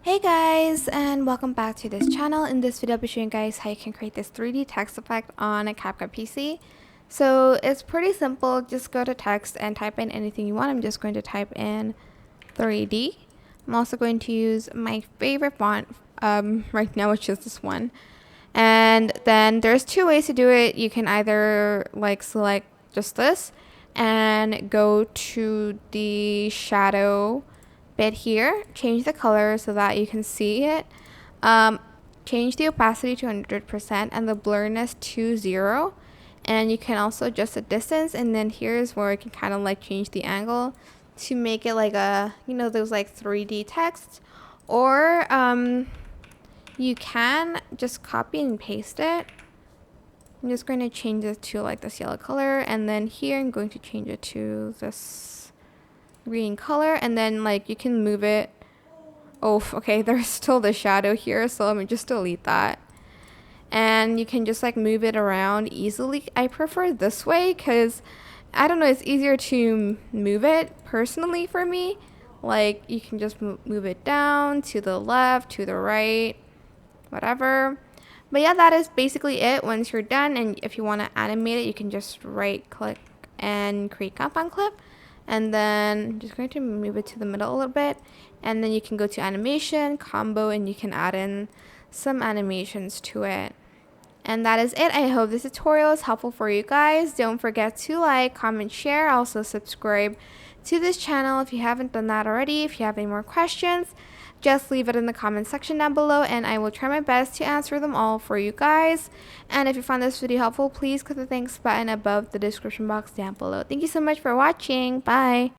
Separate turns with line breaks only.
Hey guys, and welcome back to this channel. In this video I'll be showing you guys how you can create this 3D text effect on a CapCut PC. So it's pretty simple. Just go to text and type in anything you want. I'm just going to type in 3D. I'm also going to use my favorite font right now, which is this one. And then there's two ways to do it. You can either select just this and go to the shadow bit here, change the color so that you can see it, change the opacity to 100% and the blurriness to 0, and you can also adjust the distance. And then here's where you can kind of change the angle to make it like a, those 3D text, or you can just copy and paste it. I'm just going to change it to this yellow color, and then here I'm going to change it to this green color, and then you can move it. Oh, okay, there's still the shadow here, so let me just delete that. And you can just move it around easily. I prefer this way because I don't know, it's easier to move it personally for me. You can just move it down to the left, to the right, whatever. But yeah, that is basically it. Once you're done, and if you want to animate it, you can just right click and create compound clip. And then I'm just going to move it to the middle a little bit, and then you can go to animation, combo, and you can add in some animations to it. And that is it. I hope this tutorial is helpful for you guys. Don't forget to like, comment, share, also subscribe to this channel if you haven't done that already. If you have any more questions, just leave it in the comment section down below, and I will try my best to answer them all for you guys. And if you found this video helpful, please click the thanks button above the description box down below. Thank you so much for watching. Bye.